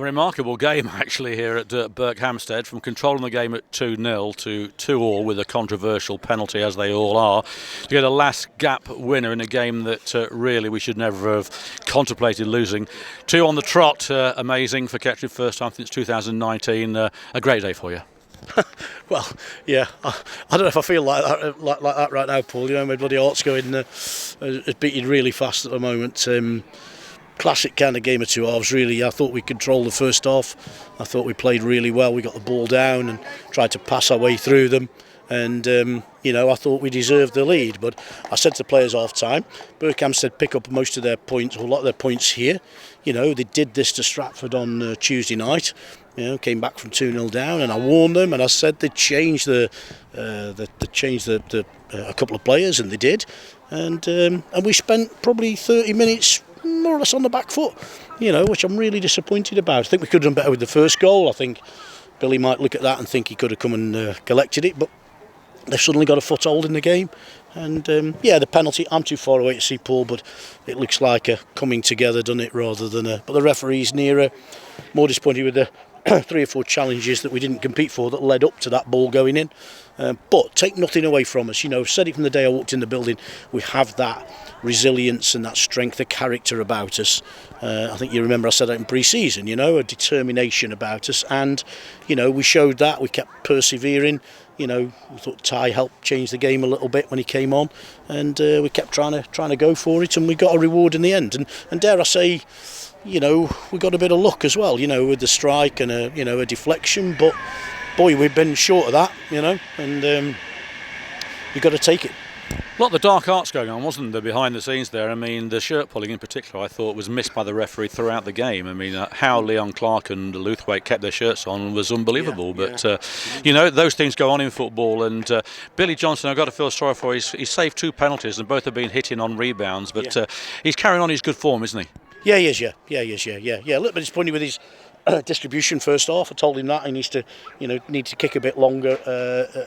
remarkable game actually here at Berkhamsted, from controlling the game at 2-0 to 2-2 with a controversial penalty, as they all are, to get a last gap winner in a game that really we should never have contemplated losing. 2 on the trot, amazing for Kettering, first time since 2019. A great day for you. Well, yeah, I don't know if I feel like that right now, Paul. You know, my bloody heart's going, it's beating really fast at the moment. Classic kind of game of two halves, really. I thought we controlled the first half. I thought we played really well. We got the ball down and tried to pass our way through them. And, you know, I thought we deserved the lead. But I said to the players half time, Berkhamsted pick up most of their points, or a lot of their points here. You know, they did this to Stratford on Tuesday night. You know, came back from 2-0 down, and I warned them, and I said they'd change a couple of players, and they did. And we spent probably 30 minutes more or less on the back foot, you know, which I'm really disappointed about. I think we could have done better with the first goal. I think Billy might look at that and think he could have come and collected it, but they've suddenly got a foothold in the game. And yeah, the penalty, I'm too far away to see, Paul, but it looks like a coming together, doesn't it, rather than a... But the referee's nearer, more disappointed with the 3 or 4 challenges that we didn't compete for that led up to that ball going in. But take nothing away from us. You know, I've said it from the day I walked in the building, we have that resilience and that strength of character about us. I think you remember I said that in pre-season, you know, a determination about us, and you know, we showed that. We kept persevering. You know, we thought Ty helped change the game a little bit when he came on, and we kept trying to go for it, and we got a reward in the end. And dare I say, you know, we got a bit of luck as well, you know, with the strike and a deflection, but boy, we've been short of that, you know, and you've got to take it. A lot of the dark arts going on, wasn't there, behind the scenes there? I mean, the shirt pulling in particular, I thought was missed by the referee throughout the game. I mean, how Leon Clark and Luthwaite kept their shirts on was unbelievable. But you know, those things go on in football. And Billy Johnson, I've got to feel sorry for. He's saved 2 penalties, and both have been hitting on rebounds. But he's carrying on his good form, isn't he? Yeah, he is. Yeah. A little bit disappointed with his distribution first half. I told him that he needs to, you know, kick a bit longer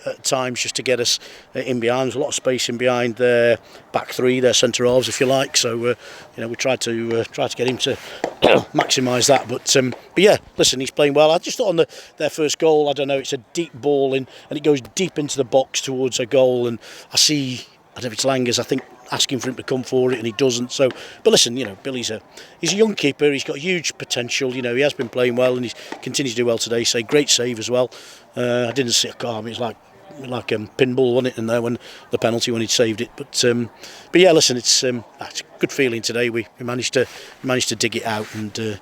at times just to get us in behind. There's a lot of space in behind their back three, their centre halves, if you like. So you know, we tried to get him to maximise that. But yeah, listen, he's playing well. I just thought on their first goal, I don't know, it's a deep ball in, and it goes deep into the box towards a goal, and I don't know if it's Langers, I think, asking for him to come for it, and he doesn't. So, but listen, you know, Billy's a young keeper. He's got huge potential. You know, he has been playing well, and he continues to do well today. So great save as well. I didn't see a car. It was like pinball, wasn't it? In there when the penalty when he saved it. But yeah, listen, it's a good feeling today. We managed to dig it out, and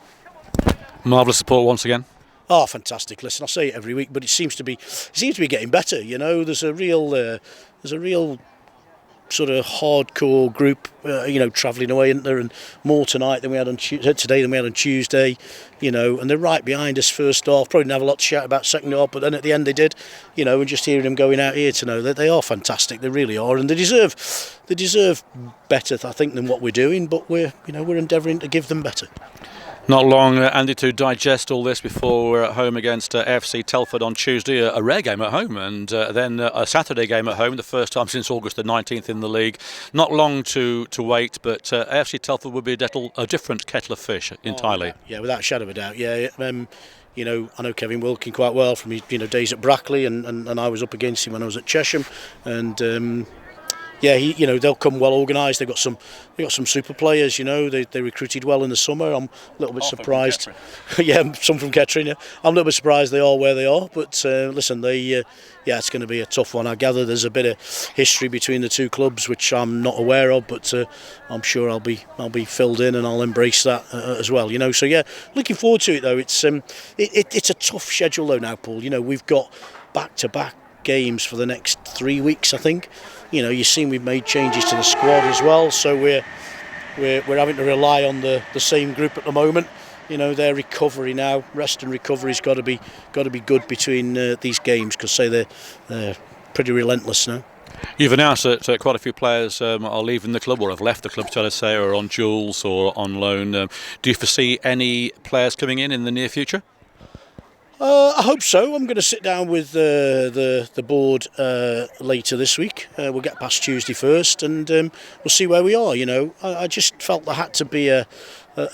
Marvellous support once again. Oh, fantastic! Listen, I say it every week, but it seems to be getting better. You know, there's a real sort of hardcore group, you know, travelling away, isn't there? And more tonight than we had on today than we had on Tuesday, you know. And they're right behind us first half. Probably didn't have a lot to shout about second half, but then at the end they did, you know. And just hearing them going out here to know that they are fantastic, they really are, and they deserve better, I think, than what we're doing. But we're endeavouring to give them better. Not long, Andy, to digest all this before we're at home against AFC Telford on Tuesday, a rare game at home, and then a Saturday game at home, the first time since August the 19th in the league. Not long to wait, but AFC Telford would be a different kettle of fish entirely. Yeah, without a shadow of a doubt. Yeah, you know, I know Kevin Wilkin quite well from his days at Brackley, and I was up against him when I was at Chesham, and yeah, you know, they'll come well organised. They've got some super players. You know, they recruited well in the summer. I'm a little bit surprised. Yeah, some from Kettering. Yeah. I'm a little bit surprised they are where they are. But listen, yeah, it's going to be a tough one. I gather there's a bit of history between the two clubs, which I'm not aware of. But I'm sure I'll be filled in, and I'll embrace that as well. You know, so yeah, looking forward to it though. It's a tough schedule though now, Paul. You know, we've got back-to-back games for the next 3 weeks, I think. You know, you've seen we've made changes to the squad as well, so we're having to rely on the same group at the moment. You know, their recovery now, rest and recovery's got to be good between these games, because they're pretty relentless now. You've announced that quite a few players are leaving the club, or have left the club, shall I say, or on duals or on loan. Do you foresee any players coming in the near future? I hope so. I'm going to sit down with the board later this week. We'll get past Tuesday first, and we'll see where we are. You know, I just felt there had to be a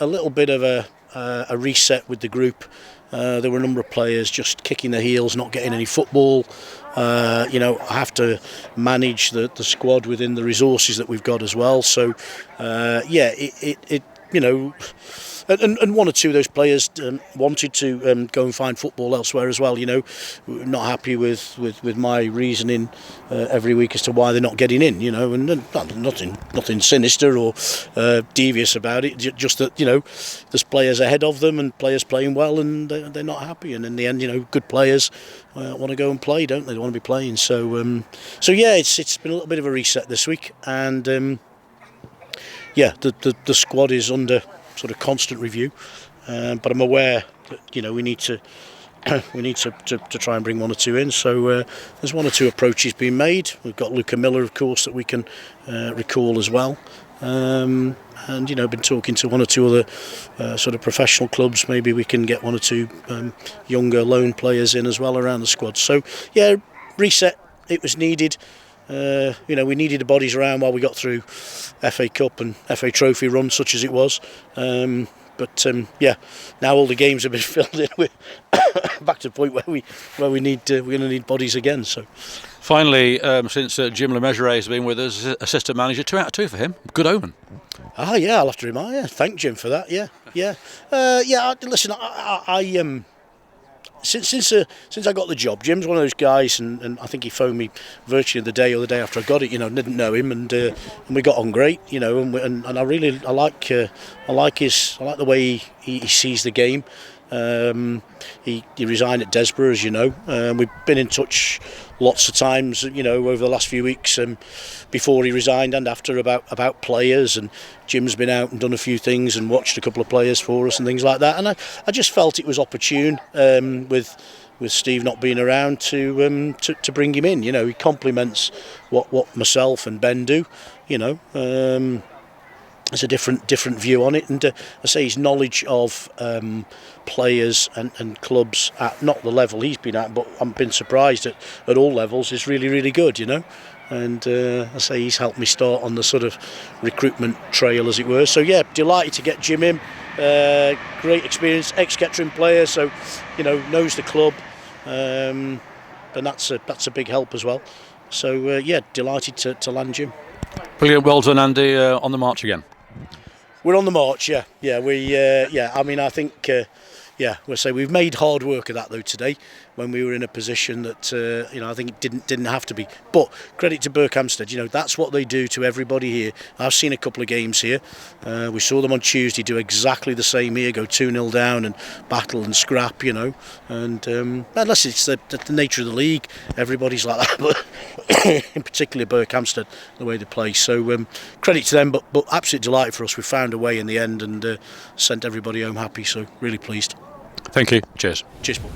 little bit of a a reset with the group. There were a number of players just kicking their heels, not getting any football. I have to manage the squad within the resources that we've got as well. So, and one or two of those players wanted to go and find football elsewhere as well. Not happy with my reasoning every week as to why they're not getting in. And nothing sinister or devious about it. Just that there's players ahead of them and players playing well, and they're not happy. And in the end, good players want to go and play, don't they? They want to be playing. So it's been a little bit of a reset this week, and the squad is under sort of constant review, but I'm aware that we need to try and bring one or two in. So there's one or two approaches being made. We've got Luca Miller, of course, that we can recall as well, and been talking to one or two other sort of professional clubs. Maybe we can get one or two younger loan players in as well around the squad. So reset. It was needed. We needed the bodies around while we got through FA Cup and FA Trophy run, such as it was. But now all the games have been filled in. We're back to the point where we're going to need bodies again. So, finally, since Jim Lemessurier has been with us, assistant manager, 2 out of 2 for him. Good omen. I'll have to remind you. Thank Jim for that. Listen, I Since I got the job, Jim's one of those guys, and I think he phoned me virtually the day or the day after I got it. Didn't know him, and we got on great. And I like the way he sees the game. He resigned at Desborough, as you know. We've been in touch lots of times, over the last few weeks, before he resigned and after, about players. And Jim's been out and done a few things and watched a couple of players for us and things like that. And I just felt it was opportune, with Steve not being around, to bring him in. He complements what myself and Ben do. It's a different view on it, and I say his knowledge of players and clubs at not the level he's been at, but I've been surprised at all levels, is really, really good, and I say he's helped me start on the sort of recruitment trail, as it were. So delighted to get Jim in. Great experience, ex-Kettering player, so knows the club, and that's a big help as well. So delighted to land Jim. Brilliant, well done, Andy. On the march again. We're on the march, I think, we'll say we've made hard work of that though today, when we were in a position that I think it didn't have to be. But credit to Berkhamsted, that's what they do to everybody here. I've seen a couple of games here. We saw them on Tuesday do exactly the same here, go 2-0 down and battle and scrap, and unless it's the nature of the league, everybody's like that. But in particular Berkhamsted, the way they play. So credit to them, but absolute delight for us. We found a way in the end and sent everybody home happy. So really pleased. Thank you. Cheers. Cheers, Paul.